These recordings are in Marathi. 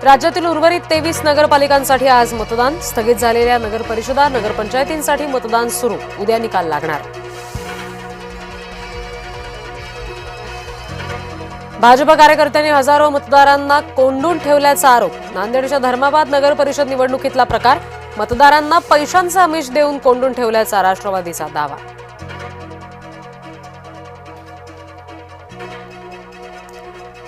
राज्यातील उर्वरित 23 नगरपालिकांसाठी आज मतदान. स्थगित झालेल्या नगरपरिषदा, नगरपंचायतींसाठी मतदान सुरू. उद्या निकाल लागणार. भाजप कार्यकर्त्यांनी हजारो मतदारांना कोंडून ठेवल्याचा आरोप. नांदेडच्या धर्माबाद नगरपरिषद निवडणुकीतला प्रकार. मतदारांना पैशांचं आमिष देऊन कोंडून ठेवल्याचा राष्ट्रवादीचा दावा.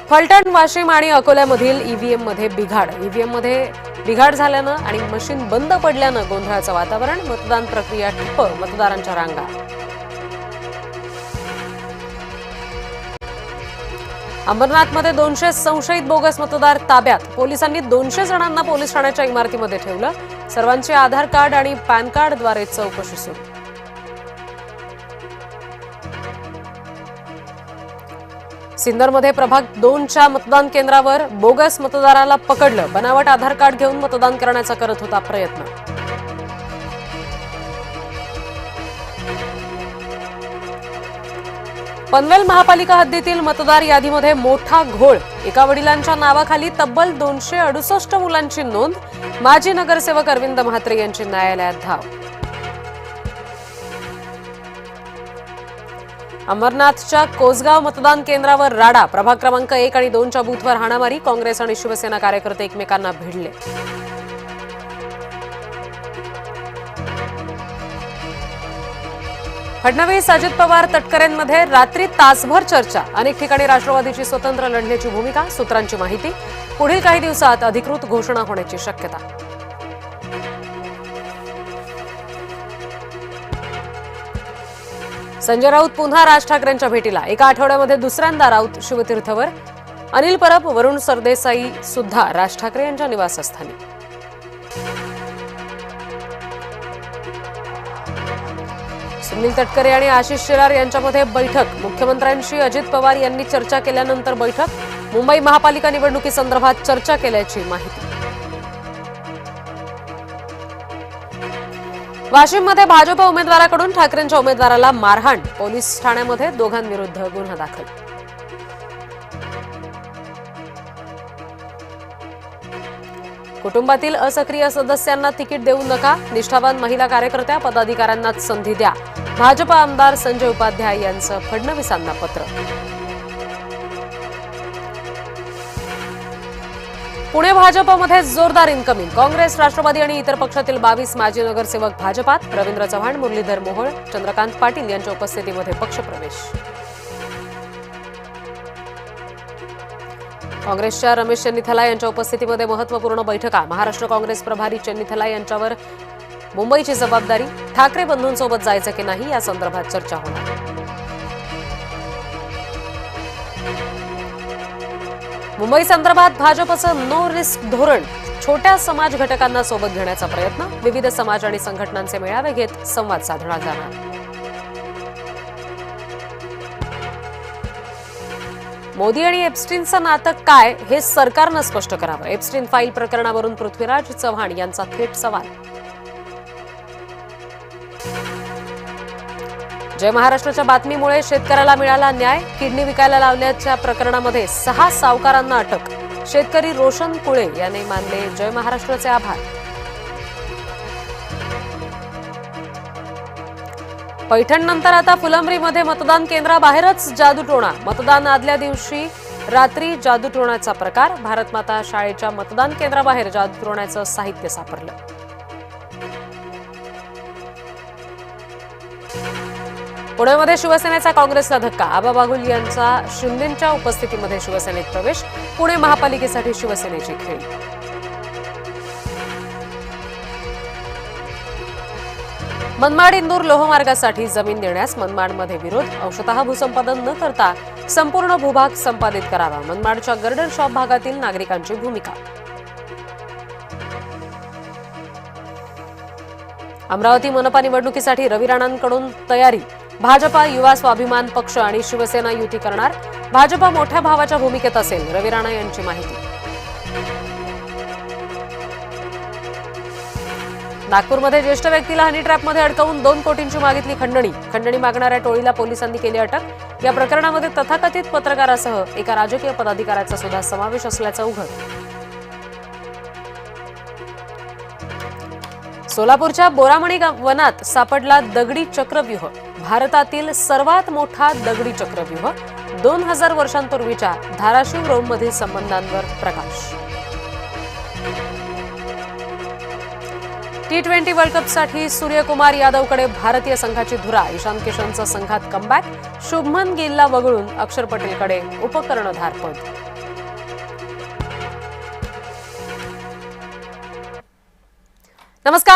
फलटण, वाशिम आणि अकोल्यामधील ईव्हीएममध्ये बिघाड. ईव्हीएममध्ये बिघाड झाल्यानं आणि मशीन बंद पडल्यानं गोंधळाचं वातावरण. मतदान प्रक्रिया ठप्प, मतदारांच्या रांगा. अंबरनाथमध्ये 200 संशयित बोगस मतदार ताब्यात. पोलिसांनी 200 जणांना पोलीस ठाण्याच्या इमारतीमध्ये ठेवलं. सर्वांची आधार कार्ड आणि पॅन कार्डद्वारे चौकशी सुरू. सिन्नरमध्ये प्रभाग 2च्या मतदान केंद्रावर बोगस मतदाराला पकडलं. बनावट आधार कार्ड घेऊन मतदान करण्याचा करत होता प्रयत्न. पनवेल महापालिका हद्दीतील मतदार यादीमध्ये मोठा घोळ. एका वडिलांच्या नावाखाली तब्बल 268 मुलांची नोंद. माजी नगरसेवक अरविंद म्हात्रे यांची न्यायालयात धाव. अमरनाथच्या कोसगाव मतदान केंद्रावर राडा. प्रभाग क्रमांक 1 आणि 2च्या बूथवर हाणामारी. काँग्रेस आणि शिवसेना कार्यकर्ते एकमेकांना भिडले. फडणवीस, अजित पवार, तटकरेंमध्ये रात्री तासभर चर्चा. अनेक ठिकाणी राष्ट्रवादीची स्वतंत्र लढण्याची भूमिका. सूत्रांची माहिती. पुढील काही दिवसात अधिकृत घोषणा होण्याची शक्यता. संजय राऊत पुन्हा राज ठाकरेंच्या भेटीला. एका आठवड्यामध्ये दुसऱ्यांदा राऊत शिवतीर्थवर. अनिल परब, वरुण सरदेसाई सुद्धा राज ठाकरे यांच्या निवासस्थानी. सुनील तटकरे आणि आशिष शेलार यांच्यामध्ये बैठक. मुख्यमंत्र्यांशी अजित पवार यांनी चर्चा केल्यानंतर बैठक. मुंबई महापालिका निवडणुकीसंदर्भात चर्चा केल्याची माहिती. वाशिममध्ये भाजप उमेदवाराकडून ठाकरेंच्या उमेदवाराला मारहाण. पोलीस ठाण्यामध्ये दोघांविरुद्ध गुन्हा दाखल. कुटुंबातील असक्रिय सदस्यांना तिकीट देऊ नका. निष्ठावान महिला कार्यकर्त्या, पदाधिकाऱ्यांनाच संधी द्या. भाजप आमदार संजय उपाध्याय यांचं फडणवीसांना पत्र. पुणे भाजपमध्ये जोरदार इनकमिंग. काँग्रेस, राष्ट्रवादी आणि इतर पक्षातील 22 माजी नगरसेवक भाजपात. रवींद्र चव्हाण, मुरलीधर मोहोळ, चंद्रकांत पाटील यांच्या उपस्थितीमध्ये पक्षप्रवेश. काँग्रेसच्या रमेश चन्नीथला यांच्या उपस्थितीमध्ये महत्त्वपूर्ण बैठका. महाराष्ट्र काँग्रेस प्रभारी चन्नीथला यांच्यावर मुंबईची जबाबदारी. ठाकरे बंधूंसोबत जायचं की नाही या संदर्भात चर्चा होणार. मुंबई संदर्भात भाजपचं नो रिस्क धोरण. छोट्या समाज घटकांना सोबत घेण्याचा प्रयत्न. विविध समाज आणि संघटनांचे मेळावे घेत संवाद साधला जाणार. मोदी आणि एप्स्टीनचं नातं काय हे सरकारनं स्पष्ट करावं. एप्स्टीन फाईल प्रकरणावरून पृथ्वीराज चव्हाण यांचा थेट सवाल. जय महाराष्ट्राच्या बातमीमुळे शेतकऱ्याला मिळाला न्याय. किडनी विकायला लावल्याच्या प्रकरणामध्ये 6 सावकारांना अटक. शेतकरी रोशन कुळे यांनी मानले जय महाराष्ट्राचे आभार. पैठणनंतर आता फुलंब्रीमध्ये मतदान केंद्राबाहेरच जादूटोणा. मतदान आदल्या दिवशी रात्री जादूटोणाचा प्रकार. भारतमाता शाळेच्या मतदान केंद्राबाहेर जादूटोण्याचं साहित्य सापडलं. पुण्यामध्ये शिवसेनेचा काँग्रेसला धक्का. आबा बागुल यांचा शिंदेंच्या उपस्थितीमध्ये शिवसेनेत प्रवेश. पुणे महापालिकेसाठी शिवसेनेची खेळी. मनमाड इंदूर लोहमार्गासाठी जमीन देण्यास मनमाडमध्ये विरोध. अंशतः भूसंपादन न करता संपूर्ण भूभाग संपादित करावा. मनमाडच्या गर्डन शॉप भागातील नागरिकांची भूमिका. अमरावती मनपा निवडणुकीसाठी रवी राणांकडून तयारी. भाजपा, युवा स्वाभिमान पक्ष आणि शिवसेना युती करणार. भाजपा मोठ्या भावाच्या भूमिकेत असेल, रवी राणा यांची माहिती. नागपूरमध्ये ज्येष्ठ व्यक्तीला हनी ट्रॅपमध्ये अडकवून 2 कोटींची मागितली खंडणी. खंडणी मागणाऱ्या टोळीला पोलिसांनी केली अटक. या प्रकरणामध्ये तथाकथित पत्रकारासह एका राजकीय पदाधिकाऱ्याचा सुद्धा समावेश असल्याचं उघड. सोलापूरच्या बोरामणी वनात सापडला दगडी चक्रव्यूह. भारतातील सर्वात मोठा दगडी चक्रव्यूह. 2000 वर्षांपूर्वीच्या धाराशिव रोममधील संबंधांवर प्रकाश. T20 वर्ल्ड कपसाठी सूर्यकुमार यादवकडे भारतीय संघाची धुरा. ईशान किशनचा संघात कमबॅक. शुभमन गिलला वगळून अक्षर पटेलकडे उपकर्णधारपद. नमस्कार.